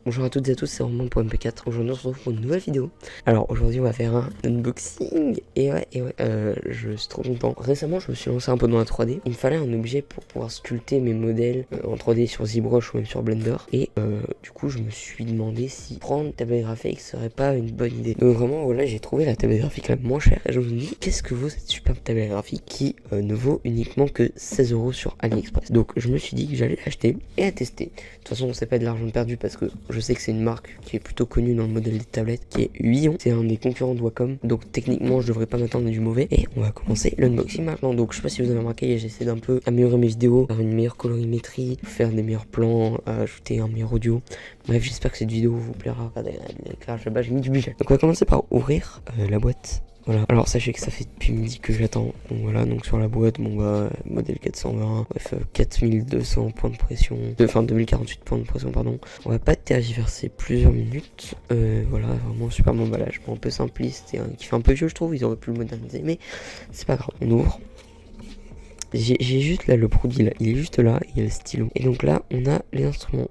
Bonjour à toutes et à tous, c'est Romain pour MP4. Aujourd'hui on se retrouve pour une nouvelle vidéo. Alors aujourd'hui on va faire un unboxing. Et ouais, je suis trop content. Récemment je me suis lancé un peu dans la 3D. Il me fallait un objet pour pouvoir sculpter mes modèles en 3D sur ZBrush ou même sur Blender. Et du coup je me suis demandé si prendre une tablette graphique serait pas une bonne idée. Donc vraiment voilà, j'ai trouvé la tablette graphique la moins chère. Et je me suis dit, qu'est-ce que vaut cette superbe tablette graphique qui ne vaut uniquement que 16 € sur AliExpress. Donc je me suis dit que j'allais l'acheter et la tester. De toute façon c'est pas de l'argent perdu parce que je sais que c'est une marque qui est plutôt connue dans le modèle des tablettes, qui est Huion. C'est un des concurrents de Wacom, donc techniquement je devrais pas m'attendre à du mauvais. Et on va commencer l'unboxing maintenant. Donc je sais pas si vous avez remarqué, j'essaie d'un peu améliorer mes vidéos, faire une meilleure colorimétrie, faire des meilleurs plans, ajouter un meilleur audio. Bref, j'espère que cette vidéo vous plaira. Regardez, là-bas j'ai mis du budget. Donc on va commencer par ouvrir la boîte. Voilà, alors sachez que ça fait depuis midi que j'attends. Donc voilà, donc sur la boîte, bon bah, modèle 420, bref, 4200 points de pression, enfin 2048 points de pression, pardon. On va pas tergiverser plusieurs minutes. Voilà, vraiment super bon emballage, bon, un peu simpliste et qui fait un peu vieux, je trouve. Ils auraient pu le moderniser, mais c'est pas grave. On ouvre. J'ai juste là le produit, là, il est juste là, il y a le stylo. Et donc là, on a les instruments.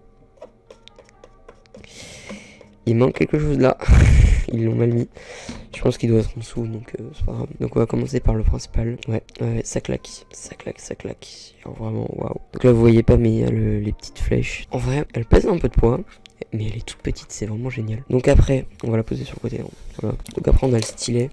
Il manque quelque chose là. Ils l'ont mal mis. Je pense qu'il doit être en dessous, donc c'est pas grave. Donc on va commencer par le principal. Ouais, ça claque. Ça claque. Alors vraiment, waouh. Donc là, vous voyez pas, mais il y a les petites flèches. En vrai, elle pèse un peu de poids, mais elle est toute petite, c'est vraiment génial. Donc après, on va la poser sur le côté. Hein. Voilà. Donc après, on a le stylet.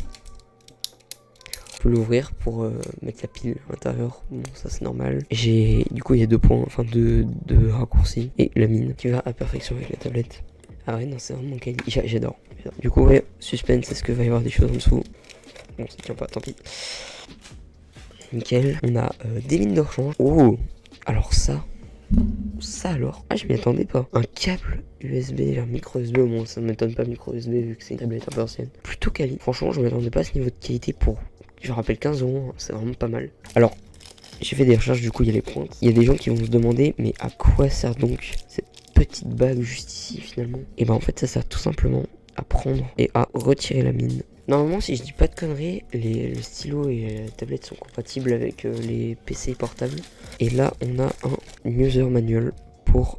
On peut l'ouvrir pour mettre la pile à l'intérieur. Bon, ça c'est normal. Du coup, il y a deux points, enfin deux raccourcis. Et la mine qui va à perfection avec la tablette. Ah ouais, non, c'est vraiment quali. J'adore. Du coup, ouais, suspense, est-ce que va y avoir des choses en dessous? Bon, ça tient pas, tant pis. Nickel. On a des lignes de rechange. Oh, alors ça alors. Ah, je m'y attendais pas. Un câble USB, un micro USB, au moins ça ne m'étonne pas, micro USB, vu que c'est une tablette un peu ancienne. Plutôt quali. Franchement, je m'attendais pas à ce niveau de qualité pour, je rappelle, 15 €, hein, c'est vraiment pas mal. Alors, j'ai fait des recherches, du coup, il y a les pointes. Il y a des gens qui vont se demander, mais à quoi sert donc cette petite bague juste ici, finalement? Et ben, en fait, ça sert tout simplement à prendre et à retirer la mine. Normalement, si je dis pas de conneries, le stylo et la tablette sont compatibles avec les PC portables. Et là, on a un user manual pour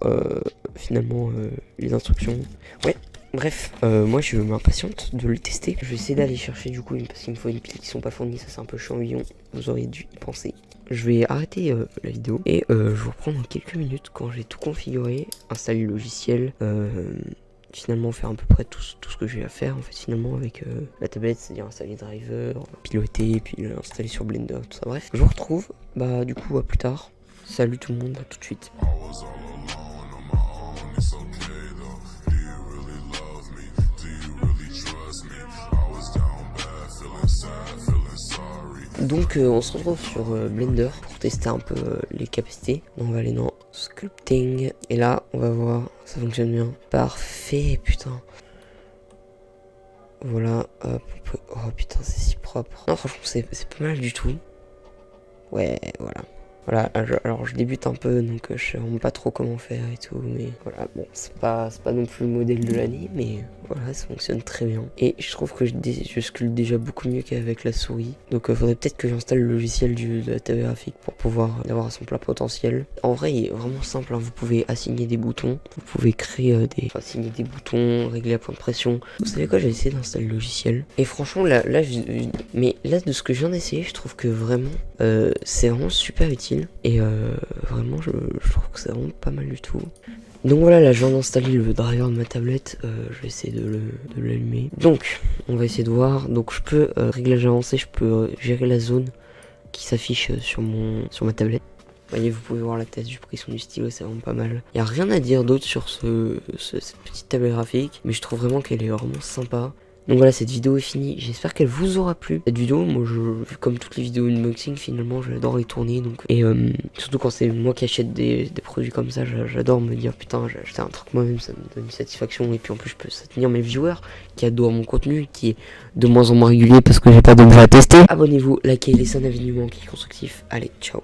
finalement les instructions. Ouais, bref, moi je m'impatiente de le tester. Je vais essayer d'aller chercher du coup, parce qu'il me faut une pile qui sont pas fournies, ça c'est un peu chiant, vous auriez dû y penser. Je vais arrêter la vidéo et je vous reprends dans quelques minutes quand j'ai tout configuré, installer le logiciel, finalement faire à peu près tout ce que j'ai à faire en fait finalement avec la tablette, c'est-à-dire installer les drivers, piloter, puis l'installer sur Blender, tout ça. Bref, je vous retrouve, bah du coup à plus tard. Salut tout le monde, à tout de suite. Donc on se retrouve sur Blender pour tester un peu les capacités. On va aller dans Sculpting et là on va voir, ça fonctionne bien. Parfait, putain. Voilà, hop, oh putain c'est si propre. Non franchement c'est pas mal du tout. Ouais, voilà. Voilà, alors je débute un peu, donc je sais vraiment pas trop comment faire et tout, mais voilà, bon, c'est pas non plus le modèle de l'année, mais voilà, ça fonctionne très bien. Et je trouve que je sculpte déjà beaucoup mieux qu'avec la souris, donc faudrait peut-être que j'installe le logiciel de la tablette graphique pour pouvoir l'avoir à son plein potentiel. En vrai, il est vraiment simple, hein. Vous pouvez assigner des boutons, vous pouvez créer assigner des boutons, régler la point de pression. Vous savez quoi, j'ai essayé d'installer le logiciel, et franchement, mais là, de ce que je viens d'essayer, je trouve que vraiment, c'est vraiment super utile. Et vraiment je trouve que c'est vraiment pas mal du tout. Donc voilà, là je viens d'installer le driver de ma tablette, je vais essayer de l'allumer. Donc on va essayer de voir, donc je peux réglage avancé, je peux gérer la zone qui s'affiche sur ma tablette. Vous voyez, vous pouvez voir la tasse du pression du stylo, c'est vraiment pas mal. Il n'y a rien à dire d'autre sur cette petite tablette graphique, mais je trouve vraiment qu'elle est vraiment sympa. Donc voilà, cette vidéo est finie, j'espère qu'elle vous aura plu. Cette vidéo, moi comme toutes les vidéos unboxing, finalement j'adore les tourner, donc. Et surtout quand c'est moi qui achète des produits comme ça, j'adore me dire putain, j'ai acheté un truc moi-même, ça me donne une satisfaction. Et puis en plus je peux soutenir mes viewers qui adorent mon contenu, qui est de moins en moins régulier parce que j'ai pas d'objet à tester. Abonnez-vous, likez, laissez un avis qui est constructif. Allez, ciao.